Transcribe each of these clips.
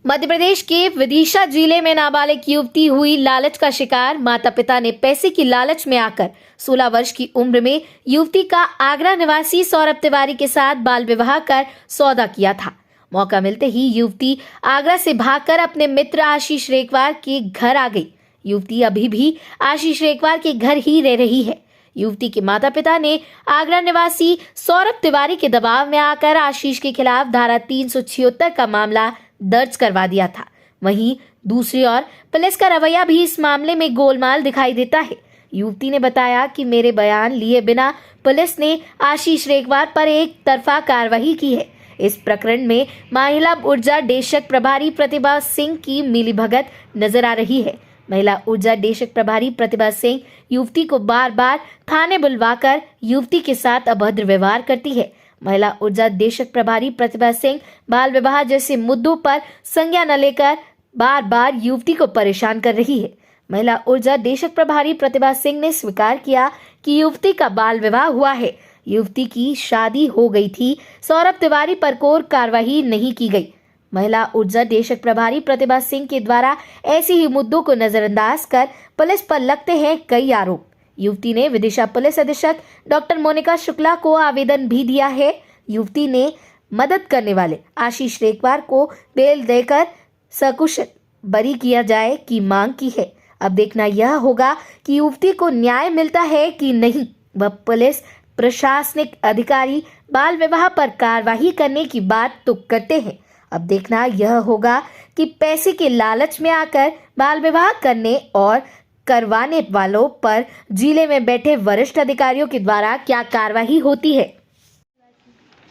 मध्य प्रदेश के विदिशा जिले में नाबालिग युवती हुई लालच का शिकार। माता पिता ने पैसे की लालच में आकर 16 वर्ष की उम्र में युवती का आगरा निवासी सौरभ तिवारी के साथ बाल विवाह कर सौदा किया था। मौका मिलते ही युवती आगरा से भागकर अपने मित्र आशीष रेकवार के घर आ गई। युवती अभी भी आशीष रेकवार के घर ही रह रही है। युवती के माता पिता ने आगरा निवासी सौरभ तिवारी के दबाव में आकर आशीष के खिलाफ धारा 376 का मामला दर्ज करवा दिया था। वहीं दूसरी ओर पुलिस का रवैया भी इस मामले में गोलमाल दिखाई देता है। युवती ने बताया कि मेरे बयान लिए बिना पुलिस ने आशीष रेकवार पर एक तरफा कार्रवाई की है। इस प्रकरण में महिला ऊर्जा देशक प्रभारी प्रतिभा सिंह की मिलीभगत नजर आ रही है। महिला ऊर्जा देशक प्रभारी प्रतिभा सिंह युवती को बार बार थाने बुलवाकर युवती के साथ अभद्र व्यवहार करती है। महिला ऊर्जा देशक प्रभारी प्रतिभा सिंह बाल विवाह जैसे मुद्दों पर संज्ञान न लेकर बार बार युवती को परेशान कर रही है। महिला ऊर्जा देशक प्रभारी प्रतिभा सिंह ने स्वीकार किया कि युवती का बाल विवाह हुआ है। युवती की शादी हो गई थी। सौरभ तिवारी पर कोई कार्रवाई नहीं की गई। महिला ऊर्जा देशक प्रभारी प्रतिभा सिंह के द्वारा ऐसे ही मुद्दों को नजरअंदाज कर पुलिस पर लगते हैं कई आरोप। युवती ने विदिशा पुलिस अधीक्षक डॉक्टर मोनिका शुक्ला को आवेदन भी दिया है। युवती ने मदद करने वाले आशीष रेकवार को बेल देकर सकुशल बरी किया जाए की मांग की है। अब देखना यह होगा कि युवती को न्याय मिलता है कि नहीं। वह पुलिस प्रशासनिक अधिकारी बाल विवाह पर कार्रवाई करने की बात तो करते हैं। अब देखना यह होगा कि पैसे के लालच में आकर बाल विवाह करने और करवाने वालों पर जिले में बैठे वरिष्ठ अधिकारियों के द्वारा क्या कार्रवाई होती है।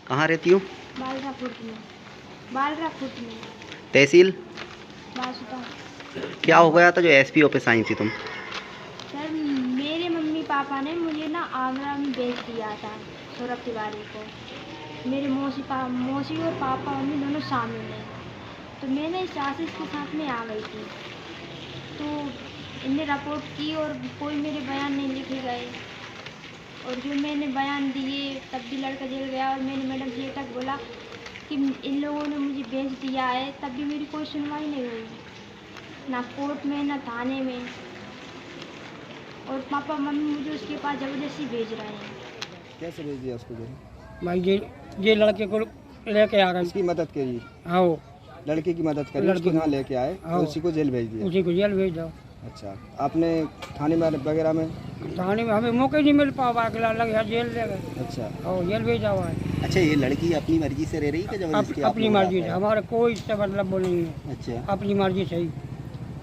कहाँ रहती हो? बालरापुर में। तहसील? बासुता। क्या हो गया था जो एसपी ऑफिस आई थी तुम? सर मेरे मम्मी पापा ने मुझे ना आगरा में भेज दिया था सौरभ तिवारी को। मेरे मौसी और पापा मम्मी दोनों शामिल हैं। तो मैंने इस आशीष के साथ में आ गई थी। तो इनने रिपोर्ट की और कोई मेरे बयान नहीं लिखे गए। और जो मैंने बयान दिए तब भी लड़का जेल गया। और मैंने मैडम जी तक बोला कि इन लोगों ने मुझे भेज दिया है, तब भी मेरी कोई सुनवाई नहीं हुई, ना कोर्ट में ना थाने में। और पापा मम्मी मुझे उसके पास ज़बरदस्ती भेज रहे हैं। कैसे भेज दिया उसको? भाई ये लड़के को लेके आ गए। उसकी मदद करी? हाँ, लड़के की मदद करी, उसको यहाँ लेके आए, उसी को जेल भेज दिया? उसी को जेल भेज दो। अच्छा, आपने थाने में वगैरह में? थाने में हमें मौके नहीं मिल पावा, लग जेल ले गए। अच्छा, और जेल भेजा हुआ है। अच्छा, ये लड़की अपनी मर्जी से रह रही है जबरदस्ती? अपनी मर्जी से, हमारे कोई इससे मतलब वो नहीं है। अच्छा, अपनी मर्जी से ही।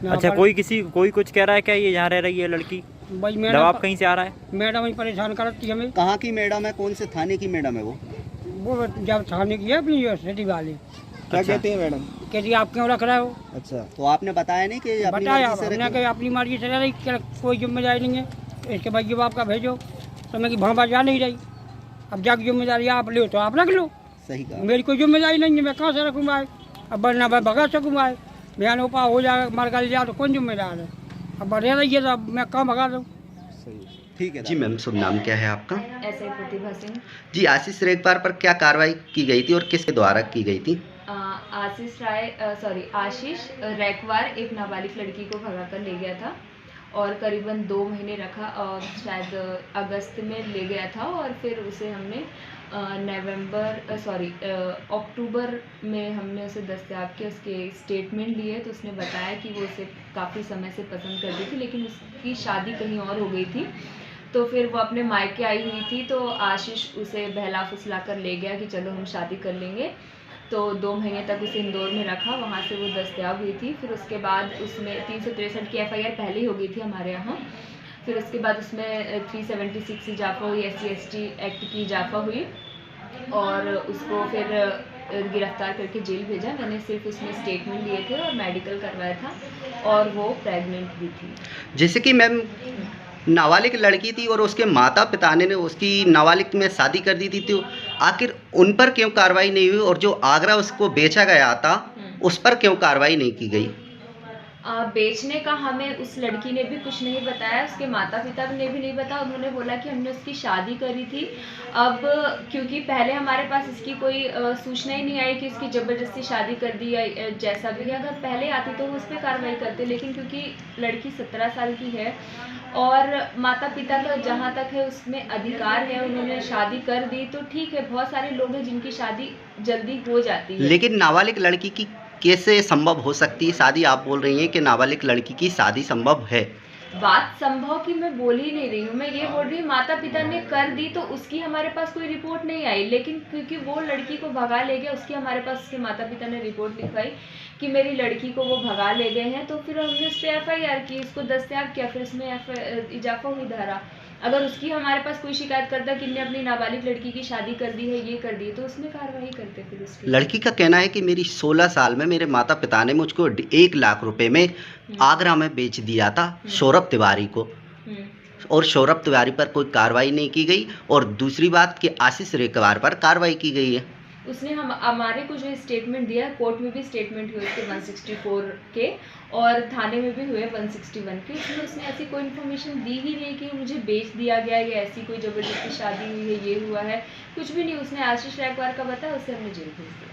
अच्छा, कोई कुछ कह रहा है क्या ये यहाँ रह रही है लड़की? भाई दबाव कहीं से आ रहा है? मैडम ही परेशान करती है हमें। कहाँ की मैडम है? कौन से थाने की मैडम है वो? जब थाने की है अपनी यूनिवर्सिटी वाली। क्या अच्छा। कहते हैं मैडम? कहती आप क्यों रख रहे हो? अच्छा, तो आपने बताया नहीं कि अपनी बताया मर्जी से हमने रखी? कि अपनी मर्जी से रह रही, कोई जिम्मेदारी नहीं है। इसके भाई जब आपका भेजो तो मैं की भापा जा नहीं रही। अब जाके जिम्मेदारी आप लो तो आप रख लो। सही कहा। मेरी कोई जिम्मेदारी नहीं है, मैं कहाँ से रखूँगा? अब बढ़ना मैं भगा सकूँगा। बयान उपा हो जाए, मर गल जाए तो कौन जिम्मेदार है? अब बढ़े रही है तो अब मैं कहाँ भगा दूँ? ठीक है जी। मैम, शुभ नाम क्या है आपका? ऐसे प्रतिभा सिंह। जी, आशीष रेकवार पर क्या कार्रवाई की गई थी और किसके द्वारा की गई थी? आशीष रेकवार एक नाबालिग लड़की को भगा कर ले गया था और करीबन 2 महीने रखा और शायद अगस्त में ले गया था। और फिर उसे हमने अक्टूबर में हमने उसे दस्तयाब किया। उसके स्टेटमेंट लिए तो उसने बताया कि वो उसे काफ़ी समय से पसंद करती थी, लेकिन उसकी शादी कहीं और हो गई थी। तो फिर वो अपने मायके आई हुई थी, तो आशीष उसे बहला फुसला कर ले गया कि चलो हम शादी कर लेंगे। तो 2 महीने तक उसे इंदौर में रखा, वहाँ से वो दस्तयाब हुई थी। फिर उसके बाद उसमें 363 की FIR पहले ही हो गई थी हमारे यहाँ। फिर उसके बाद उसमें 376 इजाफा हुई, SC/ST एक्ट की इजाफा हुई और उसको फिर गिरफ्तार करके जेल भेजा। मैंने सिर्फ उसमें स्टेटमेंट लिए थे और मेडिकल करवाया था और वो प्रेग्नेंट भी थी। जैसे कि मैम नाबालिग लड़की थी और उसके माता पिता ने उसकी नाबालिग में शादी कर दी थी, तो आखिर उन पर क्यों कार्रवाई नहीं हुई? और जो आगरा उसको बेचा गया था उस पर क्यों कार्रवाई नहीं की गई? बेचने का हमें उस लड़की ने भी कुछ नहीं बताया, उसके माता पिता ने भी नहीं बताया। उन्होंने बोला कि हमने उसकी शादी करी थी। अब क्योंकि पहले हमारे पास इसकी कोई सूचना ही नहीं आई कि उसकी ज़बरदस्ती शादी कर दी या जैसा भी है। अगर पहले आती तो वो उस पर कार्रवाई करते, लेकिन क्योंकि लड़की 17 साल की है और माता पिता का जहाँ तक है उसमें अधिकार है, उन्होंने शादी कर दी तो ठीक है। बहुत सारे लोग हैं जिनकी शादी जल्दी हो जाती है। लेकिन नाबालिग लड़की की कैसे संभव हो सकती है शादी? आप बोल रही हैं कि नाबालिग लड़की की शादी संभव है। बात संभव की मैं बोल ही नहीं रही हूँ, मैं ये बोल रही हूँ माता पिता ने कर दी तो उसकी हमारे पास कोई रिपोर्ट नहीं आई, लेकिन क्योंकि वो लड़की को भगा ले गया, उसकी हमारे पास उसके माता पिता ने रिपोर्ट लिखवाई कि मेरी लड़की को वो भगा ले गए हैं। तो फिर हमने उस पर FIR की, उसको दस्तयाब किया, फिर उसमें इजाफा हुई धारा। अगर उसकी हमारे पास कोई शिकायत करता कि इनने अपनी नाबालिग लड़की की शादी कर दी है, ये कर दी, तो उसमें कार्रवाई करते फिर उसकी। लड़की का कहना है कि मेरी 16 साल में मेरे माता पिता ने मुझको 1 लाख रुपए में आगरा में बेच दिया था सौरभ तिवारी को, और सौरभ तिवारी पर कोई कार्रवाई नहीं की गई। और दूसरी बात कि आशीष रेकवार पर कार्रवाई की गई है। उसने हमारे को जो स्टेटमेंट दिया, कोर्ट में भी स्टेटमेंट हुए उसके 164 के और थाने में भी हुए 161 के। उसमें उसने ऐसी कोई इन्फॉर्मेशन दी ही नहीं कि मुझे बेच दिया गया या ऐसी कोई ज़बरदस्ती शादी हुई है, ये हुआ है, कुछ भी नहीं। उसने आशीष रेकवार का बताया, उससे हमने जेल भेज दिया।